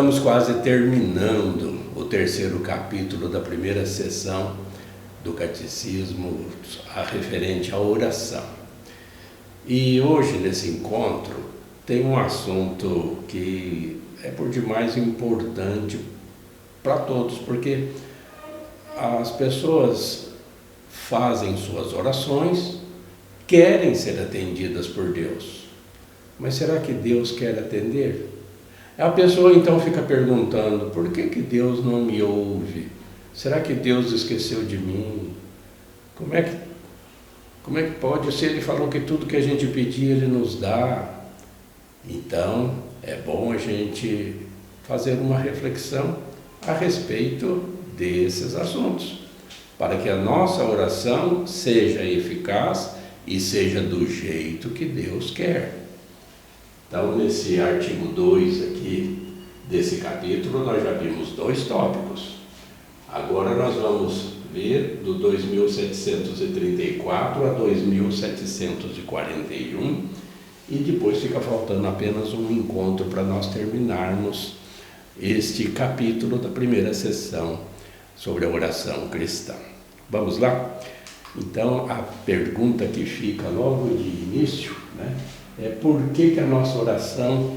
Estamos quase terminando o terceiro capítulo da primeira sessão do Catecismo referente à oração. E hoje, nesse encontro, tem um assunto que é por demais importante para todos, porque as pessoas fazem suas orações, querem ser atendidas por Deus. Mas será que Deus quer atender? A pessoa então fica perguntando, por que Deus não me ouve? Será que Deus esqueceu de mim? Como é que pode? Se Ele falou que tudo que a gente pedir Ele nos dá. Então é bom a gente fazer uma reflexão a respeito desses assuntos, para que a nossa oração seja eficaz e seja do jeito que Deus quer. Então, nesse artigo 2 aqui, desse capítulo, nós já vimos 2 tópicos. Agora nós vamos ver do 2734 a 2741, e depois fica faltando apenas um encontro para nós terminarmos este capítulo da primeira sessão sobre a oração cristã. Vamos lá? Então, a pergunta que fica logo de início, é por que a nossa oração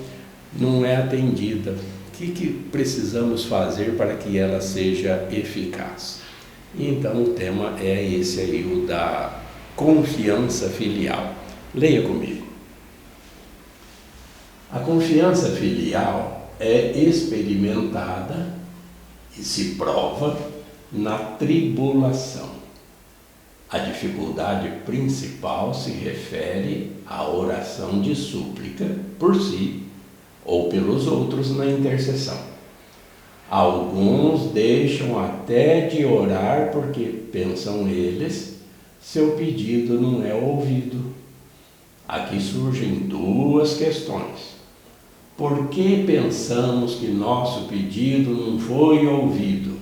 não é atendida? O que precisamos fazer para que ela seja eficaz? Então, o tema é esse aí, o da confiança filial. Leia comigo. A confiança filial é experimentada e se prova na tribulação. A dificuldade principal se refere à oração de súplica por si ou pelos outros na intercessão. Alguns deixam até de orar porque, pensam eles, seu pedido não é ouvido. Aqui surgem 2 questões. Por que pensamos que nosso pedido não foi ouvido?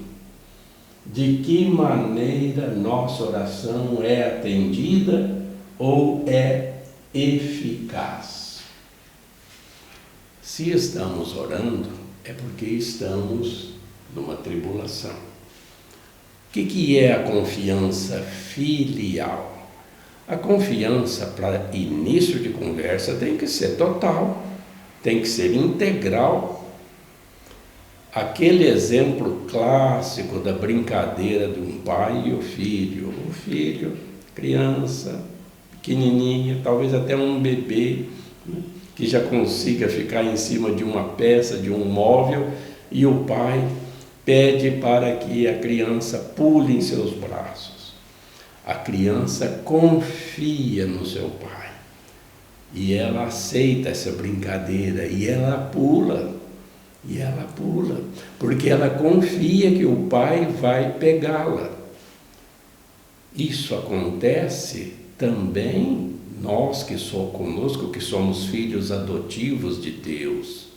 De que maneira nossa oração é atendida ou é eficaz? Se estamos orando, é porque estamos numa tribulação. O que é a confiança filial? A confiança, para início de conversa, tem que ser total, tem que ser integral. Aquele exemplo clássico da brincadeira de um pai e o filho, criança, pequenininha, talvez até um bebê, que já consiga ficar em cima de uma peça, de um móvel, e o pai pede para que a criança pule em seus braços. A criança confia no seu pai, e ela aceita essa brincadeira, e ela pula, porque ela confia que o pai vai pegá-la. Isso acontece também nós que somos filhos adotivos de Deus.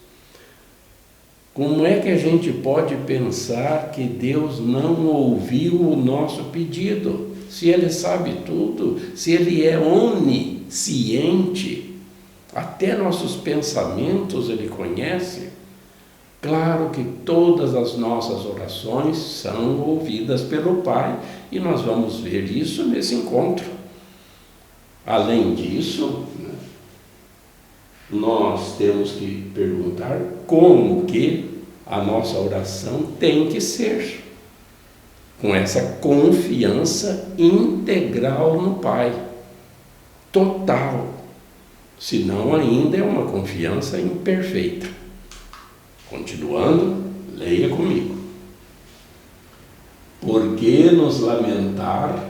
Como é que a gente pode pensar que Deus não ouviu o nosso pedido? Se Ele sabe tudo, se Ele é onisciente, até nossos pensamentos Ele conhece. Claro que todas as nossas orações são ouvidas pelo Pai, e nós vamos ver isso nesse encontro. Além disso, nós temos que perguntar como que a nossa oração tem que ser, com essa confiança integral no Pai, total, senão ainda é uma confiança imperfeita. Continuando, leia comigo. Por que nos lamentar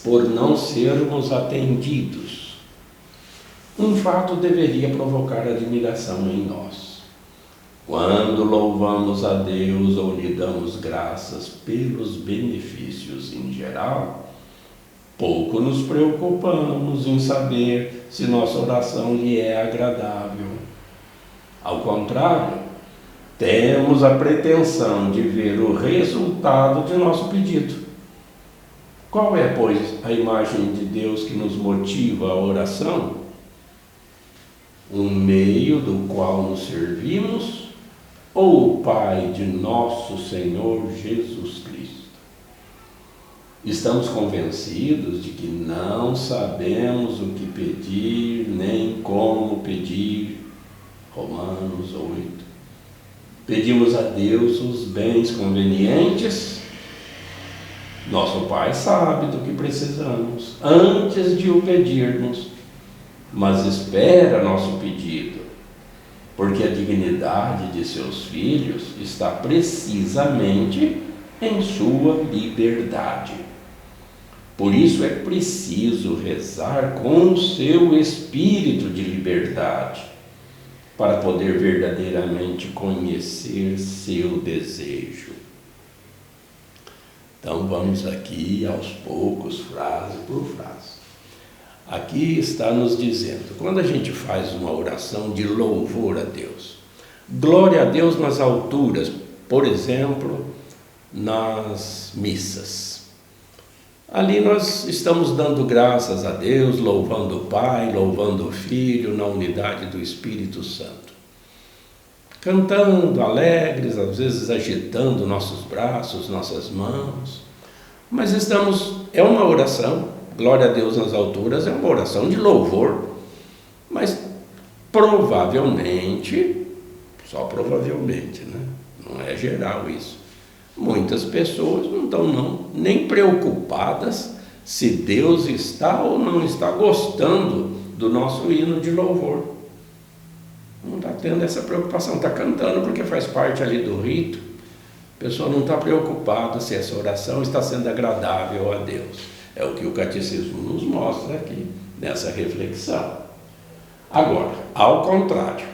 por não sermos atendidos? Um fato deveria provocar admiração em nós. Quando louvamos a Deus ou lhe damos graças pelos benefícios em geral, pouco nos preocupamos em saber se nossa oração lhe é agradável. Ao contrário, temos a pretensão de ver o resultado de nosso pedido. Qual é, pois, a imagem de Deus que nos motiva a oração? Um meio do qual nos servimos ou Pai de nosso Senhor Jesus Cristo, estamos convencidos de que não sabemos o que pedir, nem como pedir. Romanos 8. Pedimos a Deus os bens convenientes. Nosso Pai sabe do que precisamos antes de o pedirmos, mas espera nosso pedido, porque a dignidade de seus filhos está precisamente em sua liberdade. Por isso é preciso rezar com o seu espírito de liberdade, para poder verdadeiramente conhecer seu desejo. Então vamos aqui aos poucos, frase por frase. Aqui está nos dizendo, quando a gente faz uma oração de louvor a Deus, glória a Deus nas alturas, por exemplo, nas missas. Ali nós estamos dando graças a Deus, louvando o Pai, louvando o Filho, na unidade do Espírito Santo. Cantando, alegres, às vezes agitando nossos braços, nossas mãos. Mas é uma oração, glória a Deus nas alturas, é uma oração de louvor. Mas provavelmente, só provavelmente, né? Não é geral isso. Muitas pessoas não estão nem preocupadas se Deus está ou não está gostando do nosso hino de louvor. Não está tendo essa preocupação, está cantando porque faz parte ali do rito. A pessoa não está preocupada se essa oração está sendo agradável a Deus. É o que o catecismo nos mostra aqui, nessa reflexão. Agora, ao contrário,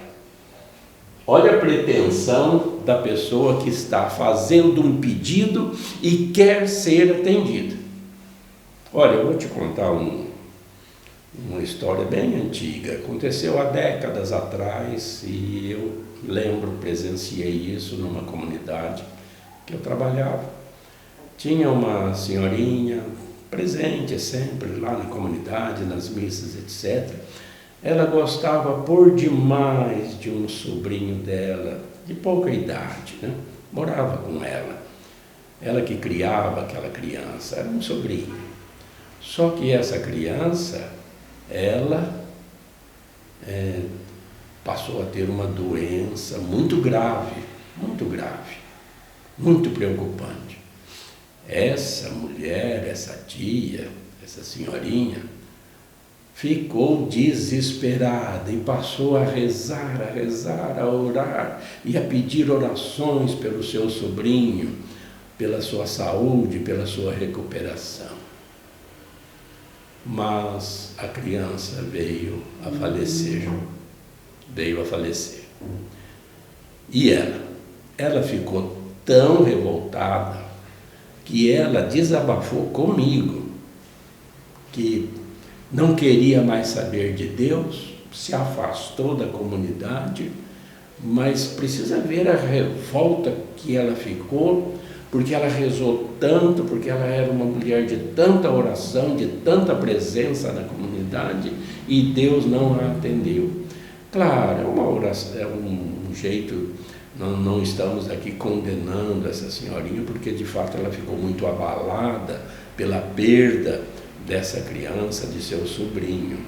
olha a pretensão da pessoa que está fazendo um pedido e quer ser atendida. Olha, eu vou te contar uma história bem antiga. Aconteceu há décadas atrás e eu presenciei isso numa comunidade que eu trabalhava. Tinha uma senhorinha presente sempre lá na comunidade, nas missas, etc. Ela gostava por demais de um sobrinho dela, de pouca idade, né? Morava com ela. Ela que criava aquela criança, era um sobrinho. Só que essa criança, ela passou a ter uma doença muito grave, muito preocupante. Essa mulher, essa tia, essa senhorinha, ficou desesperada e passou a rezar, a orar e a pedir orações pelo seu sobrinho, pela sua saúde, pela sua recuperação. Mas a criança veio a falecer. E ela ficou tão revoltada que ela desabafou comigo que não queria mais saber de Deus, se afastou da comunidade, mas precisa ver a revolta que ela ficou, porque ela rezou tanto, porque ela era uma mulher de tanta oração, de tanta presença na comunidade, e Deus não a atendeu. Claro, é uma oração, é um jeito, não estamos aqui condenando essa senhorinha, porque de fato ela ficou muito abalada pela perda dessa criança, de seu sobrinho.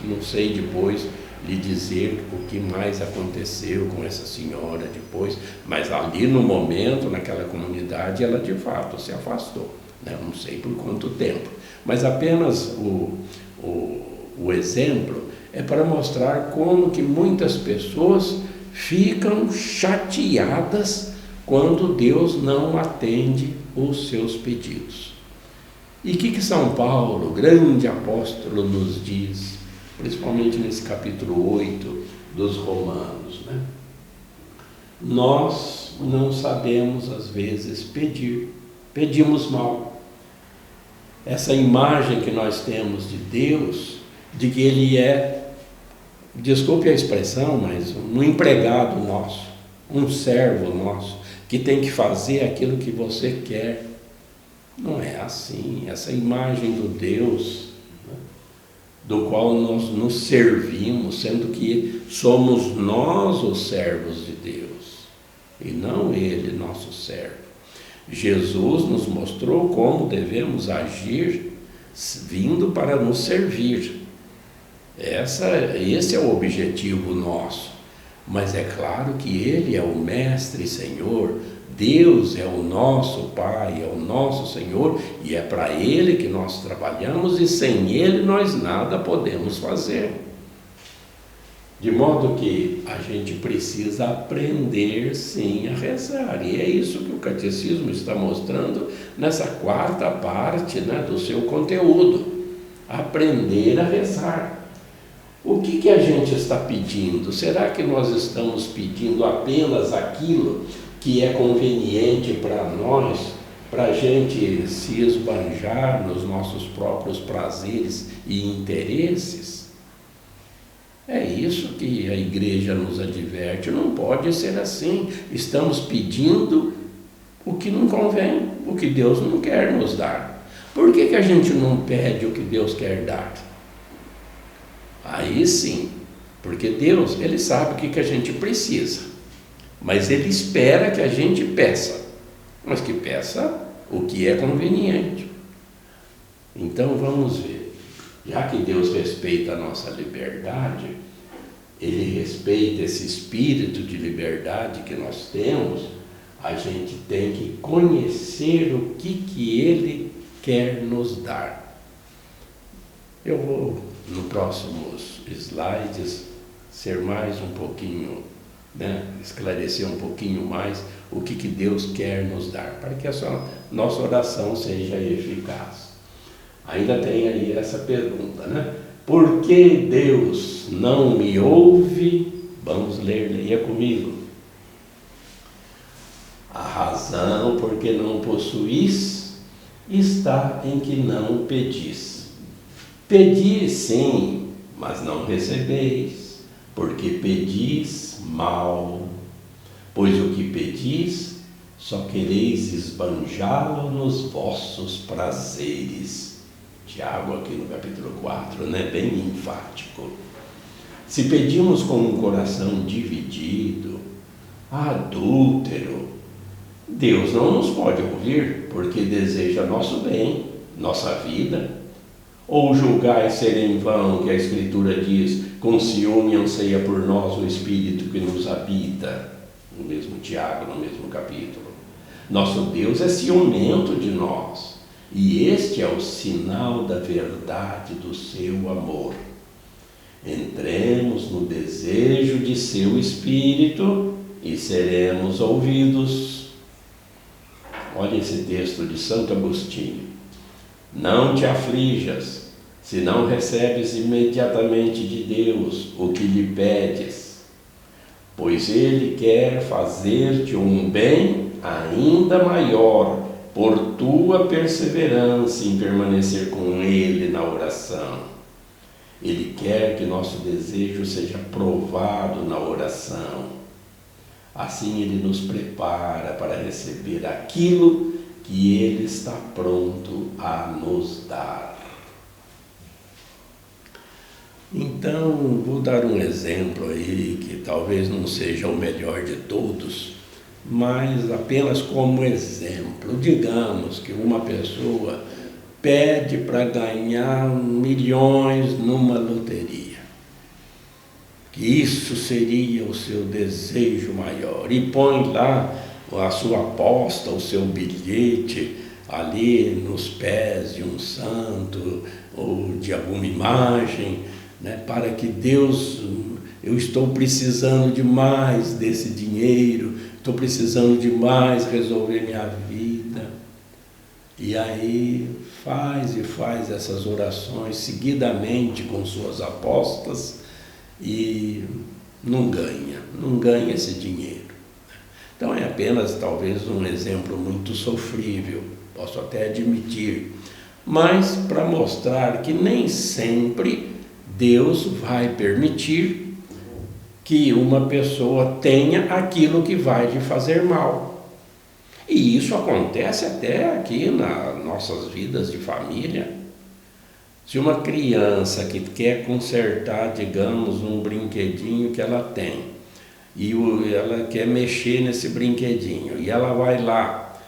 Não sei depois lhe dizer o que mais aconteceu com essa senhora depois, mas ali no momento, naquela comunidade, ela de fato se afastou, né? Não sei por quanto tempo, mas apenas o exemplo é para mostrar como que muitas pessoas ficam chateadas quando Deus não atende os seus pedidos. E o que São Paulo, grande apóstolo, nos diz, principalmente nesse capítulo 8 dos Romanos, né? Nós não sabemos, às vezes, pedir, pedimos mal. Essa imagem que nós temos de Deus, de que Ele é, desculpe a expressão, mas um empregado nosso, um servo nosso, que tem que fazer aquilo que você quer. Não é assim. Essa imagem do Deus, né, do qual nós nos servimos, sendo que somos nós os servos de Deus. e não ele, nosso servo. Jesus nos mostrou como devemos agir vindo para nos servir. Esse é o objetivo nosso. Mas é claro que Ele é o Mestre e Senhor, Deus é o nosso Pai, é o nosso Senhor, e é para Ele que nós trabalhamos, e sem Ele nós nada podemos fazer. De modo que a gente precisa aprender sim a rezar, e é isso que o Catecismo está mostrando nessa quarta parte, né, do seu conteúdo: aprender a rezar. O que a gente está pedindo? Será que nós estamos pedindo apenas aquilo que é conveniente para nós, para a gente se esbanjar nos nossos próprios prazeres e interesses? É isso que a Igreja nos adverte, não pode ser assim. Estamos pedindo o que não convém, o que Deus não quer nos dar. Por que a gente não pede o que Deus quer dar? Aí sim, porque Deus, Ele sabe o que a gente precisa, mas Ele espera que a gente peça, mas que peça o que é conveniente. Então vamos ver, já que Deus respeita a nossa liberdade, Ele respeita esse espírito de liberdade que nós temos, a gente tem que conhecer o que Ele quer nos dar. Eu vou, nos próximos slides, ser mais um pouquinho, né, esclarecer um pouquinho mais o que Deus quer nos dar, para que a nossa oração seja eficaz. Ainda tem aí essa pergunta, né? Por que Deus não me ouve? Vamos ler, leia comigo. A razão por que não possuís está em que não pedis. Pedi sim, mas não recebeis, porque pedis mal. Pois o que pedis, só quereis esbanjá-lo nos vossos prazeres. Tiago aqui no capítulo 4, né? Bem enfático. Se pedimos com um coração dividido, adúltero, Deus não nos pode ouvir, porque deseja nosso bem, nossa vida. Ou julgais ser em vão, que a Escritura diz, com ciúme anseia por nós o Espírito que nos habita, no mesmo Tiago, no mesmo capítulo. Nosso Deus é ciumento de nós, e este é o sinal da verdade do seu amor. Entremos no desejo de seu Espírito e seremos ouvidos. Olha esse texto de Santo Agostinho. Não te aflijas, se não recebes imediatamente de Deus o que lhe pedes, pois Ele quer fazer-te um bem ainda maior por tua perseverança em permanecer com Ele na oração. Ele quer que nosso desejo seja provado na oração. Assim Ele nos prepara para receber aquilo que Ele está pronto a nos dar. Então, vou dar um exemplo aí, que talvez não seja o melhor de todos, mas apenas como exemplo. Digamos que uma pessoa pede para ganhar milhões numa loteria, que isso seria o seu desejo maior, e põe lá a sua aposta, o seu bilhete ali nos pés de um santo ou de alguma imagem, né, para que Deus, eu estou precisando demais desse dinheiro, estou precisando demais resolver minha vida. E aí faz essas orações seguidamente com suas apostas e não ganha esse dinheiro. Então é apenas talvez um exemplo muito sofrível, posso até admitir, mas para mostrar que nem sempre Deus vai permitir que uma pessoa tenha aquilo que vai lhe fazer mal. E isso acontece até aqui nas nossas vidas de família. Se uma criança que quer consertar, digamos, um brinquedinho que ela tem, e ela quer mexer nesse brinquedinho, e ela vai lá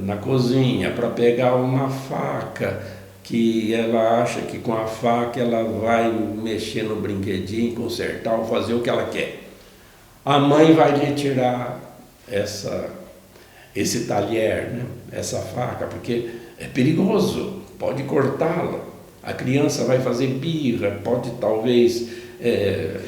na cozinha para pegar uma faca, que ela acha que com a faca ela vai mexer no brinquedinho, consertar ou fazer o que ela quer. A mãe vai lhe tirar esse talher, né? Essa faca, porque é perigoso, pode cortá-la. A criança vai fazer birra, pode talvez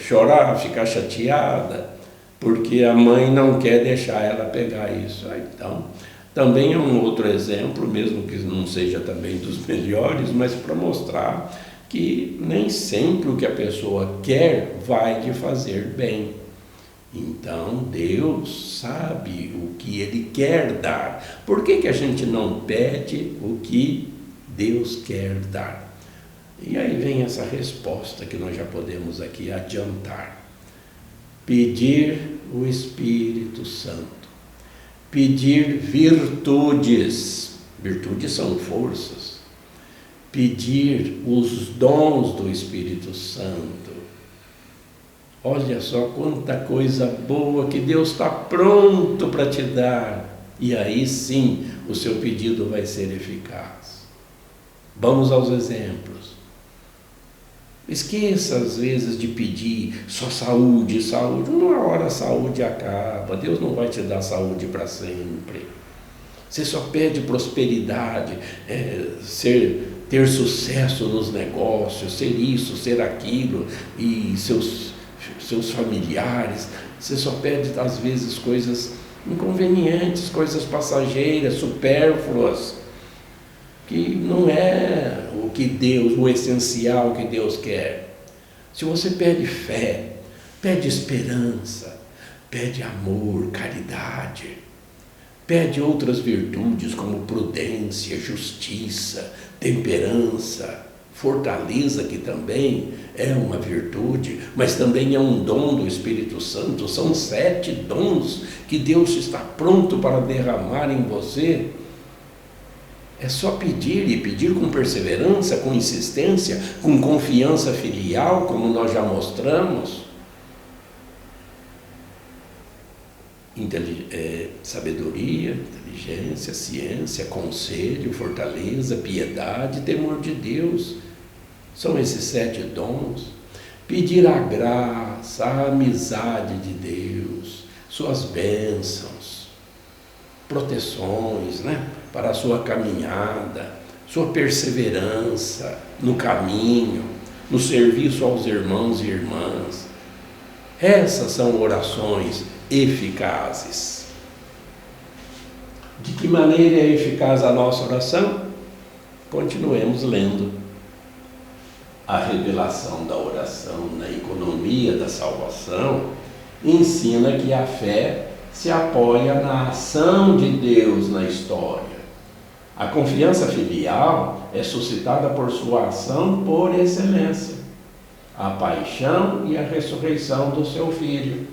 chorar, ficar chateada, porque a mãe não quer deixar ela pegar isso. Então, também é um outro exemplo, mesmo que não seja também dos melhores, mas para mostrar que nem sempre o que a pessoa quer vai lhe fazer bem. Então, Deus sabe o que Ele quer dar. Por que a gente não pede o que Deus quer dar? E aí vem essa resposta que nós já podemos aqui adiantar. Pedir o Espírito Santo. Pedir virtudes. Virtudes são forças. Pedir os dons do Espírito Santo. Olha só quanta coisa boa que Deus está pronto para te dar. E aí sim o seu pedido vai ser eficaz. Vamos aos exemplos. Esqueça às vezes de pedir só saúde, saúde. Uma hora a saúde acaba. Deus não vai te dar saúde para sempre. Você só pede prosperidade, ter sucesso nos negócios, ser isso, ser aquilo, e seus familiares. Você só pede às vezes coisas inconvenientes, coisas passageiras, supérfluas, que não é o essencial que Deus quer. Se você pede fé, pede esperança, pede amor, caridade, pede outras virtudes como prudência, justiça, temperança, fortaleza, que também é uma virtude, mas também é um dom do Espírito Santo. São 7 dons que Deus está pronto para derramar em você. É só pedir, e pedir com perseverança, com insistência, com confiança filial, como nós já mostramos. Sabedoria, inteligência, ciência, conselho, fortaleza, piedade, temor de Deus. São esses 7 dons. Pedir a graça, a amizade de Deus, suas bênçãos, proteções, né? Para a sua caminhada, sua perseverança no caminho, no serviço aos irmãos e irmãs. Essas são orações eficazes. De que maneira é eficaz a nossa oração? Continuemos lendo. A revelação da oração na economia da salvação ensina que a fé se apoia na ação de Deus na história. A confiança filial é suscitada por sua ação por excelência, a paixão e a ressurreição do seu Filho.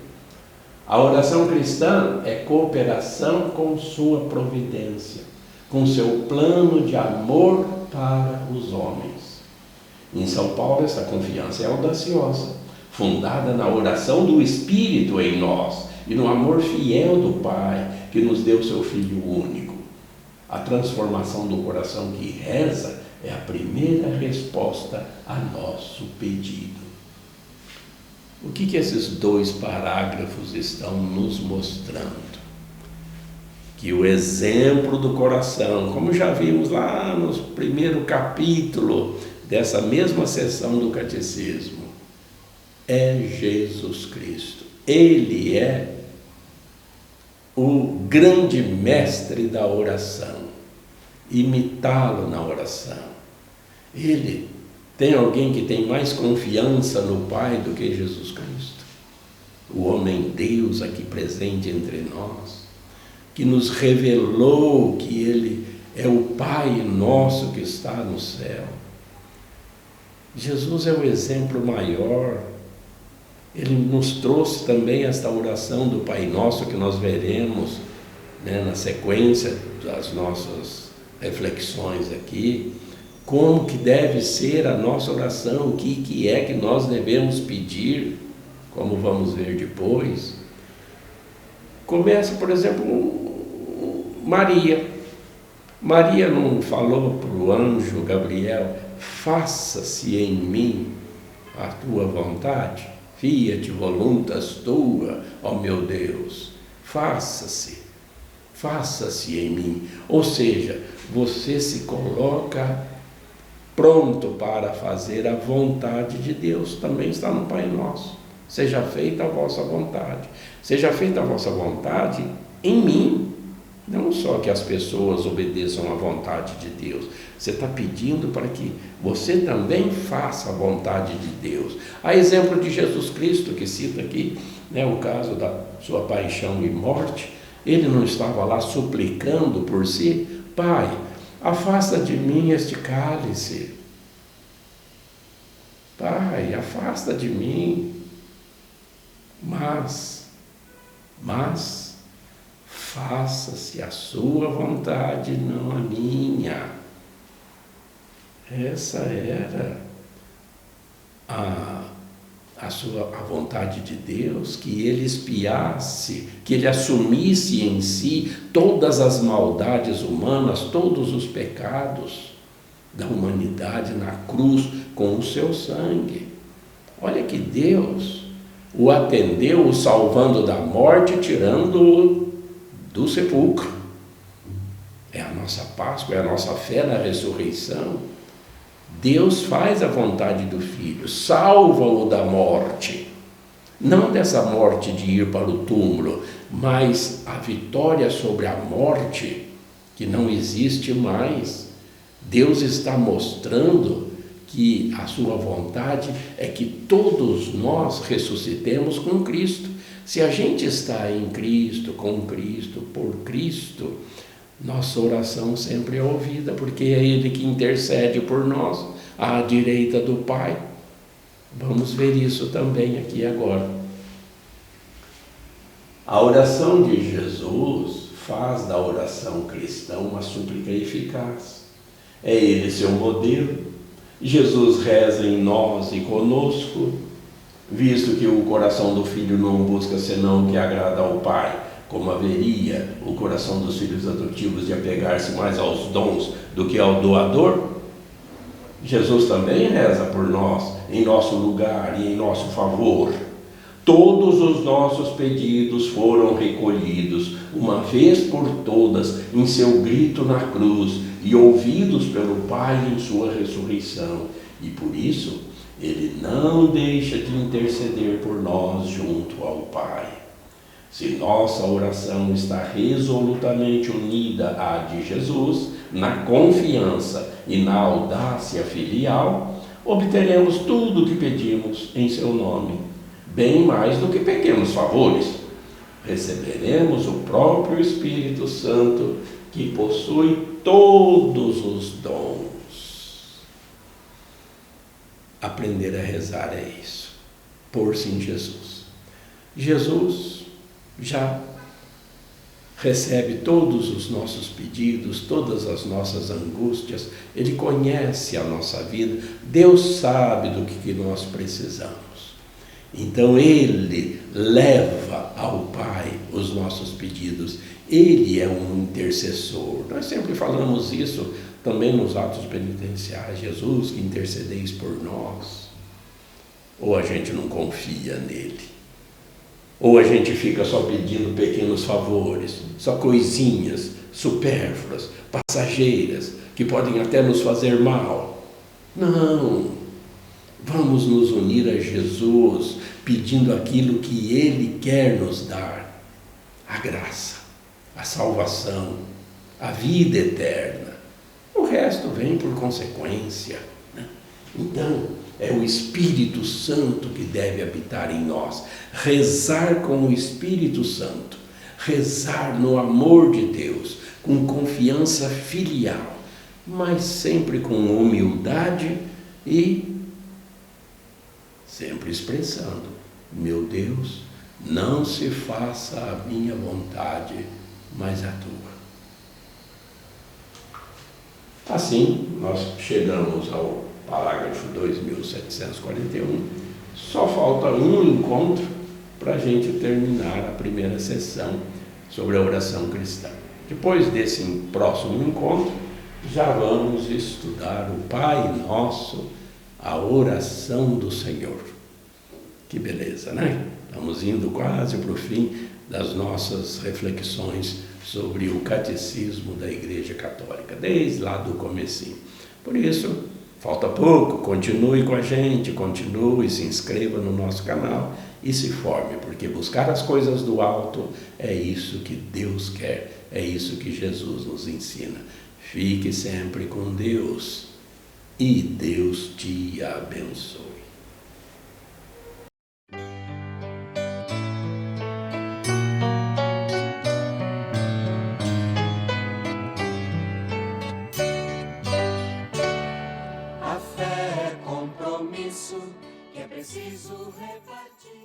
A oração cristã é cooperação com sua providência, com seu plano de amor para os homens. Em São Paulo, essa confiança é audaciosa, fundada na oração do Espírito em nós e no amor fiel do Pai, que nos deu seu Filho único. A transformação do coração que reza é a primeira resposta a nosso pedido. O que esses 2 parágrafos estão nos mostrando? Que o exemplo do coração, como já vimos lá no primeiro capítulo dessa mesma sessão do Catecismo, é Jesus Cristo. Ele é o grande mestre da oração. Imitá-lo na oração. Tem alguém que tem mais confiança no Pai do que Jesus Cristo? O homem Deus aqui presente entre nós, que nos revelou que Ele é o Pai nosso que está no céu. Jesus é o exemplo maior. Ele nos trouxe também esta oração do Pai Nosso que nós veremos, né, na sequência das nossas reflexões aqui. Como que deve ser a nossa oração, o que é que nós devemos pedir, como vamos ver depois, começa, por exemplo, Maria. Maria não falou para o anjo Gabriel: faça-se em mim a tua vontade, fiat voluntas tua, ó meu Deus, faça-se em mim. Ou seja, você se coloca pronto para fazer a vontade de Deus. Também está no Pai Nosso: seja feita a vossa vontade. Seja feita a vossa vontade em mim. Não só que as pessoas obedeçam à vontade de Deus, você está pedindo para que você também faça a vontade de Deus. A exemplo de Jesus Cristo, que cita aqui, né, o caso da sua paixão e morte. Ele não estava lá suplicando por si: Pai, afasta de mim este cálice. Pai, afasta de mim. Mas faça-se a sua vontade, não a minha. Essa era a vontade de Deus, que ele expiasse, que ele assumisse em si todas as maldades humanas, todos os pecados da humanidade na cruz com o seu sangue. Olha que Deus o atendeu, o salvando da morte, tirando-o do sepulcro. É a nossa Páscoa, é a nossa fé na ressurreição. Deus faz a vontade do Filho, salva-o da morte, não dessa morte de ir para o túmulo, mas a vitória sobre a morte, que não existe mais. Deus está mostrando que a sua vontade é que todos nós ressuscitemos com Cristo. Se a gente está em Cristo, com Cristo, por Cristo, nossa oração sempre é ouvida, porque é Ele que intercede por nós, à direita do Pai. Vamos ver isso também aqui agora. A oração de Jesus faz da oração cristã uma súplica eficaz. É Ele seu modelo. Jesus reza em nós e conosco, visto que o coração do Filho não busca senão o que agrada ao Pai, como haveria o coração dos filhos adotivos de apegar-se mais aos dons do que ao doador. Jesus também reza por nós, em nosso lugar e em nosso favor. Todos os nossos pedidos foram recolhidos, uma vez por todas, em seu grito na cruz, e ouvidos pelo Pai em sua ressurreição. E por isso, Ele não deixa de interceder por nós junto ao Pai. Se nossa oração está resolutamente unida à de Jesus, na confiança e na audácia filial, obteremos tudo o que pedimos em seu nome, bem mais do que pequenos favores. Receberemos o próprio Espírito Santo, que possui todos os dons. Aprender a rezar é isso, pôr-se em Jesus. Jesus já recebe todos os nossos pedidos, todas as nossas angústias. Ele conhece a nossa vida. Deus sabe do que nós precisamos. Então Ele leva ao Pai os nossos pedidos. Ele é um intercessor. Nós sempre falamos isso também nos atos penitenciais. Jesus, que intercedeis por nós. Ou a gente não confia nele, ou a gente fica só pedindo pequenos favores, só coisinhas supérfluas, passageiras, que podem até nos fazer mal. Não, vamos nos unir a Jesus, pedindo aquilo que Ele quer nos dar: a graça, a salvação, a vida eterna. O resto vem por consequência, né? Então, é o Espírito Santo que deve habitar em nós. Rezar com o Espírito Santo, rezar no amor de Deus, com confiança filial, mas sempre com humildade e sempre expressando: meu Deus, não se faça a minha vontade, mas a tua. Assim, nós chegamos ao parágrafo 2741, Só falta um encontro para a gente terminar a primeira sessão sobre a oração cristã. Depois desse próximo encontro, já vamos estudar o Pai Nosso, a oração do Senhor. Que beleza, né? Estamos indo quase para o fim das nossas reflexões sobre o catecismo da Igreja Católica, desde lá do comecinho. Por isso, falta pouco, continue com a gente, continue, se inscreva no nosso canal e se forme, porque buscar as coisas do alto é isso que Deus quer, é isso que Jesus nos ensina. Fique sempre com Deus e Deus te abençoe. A fé é compromisso que é preciso repartir.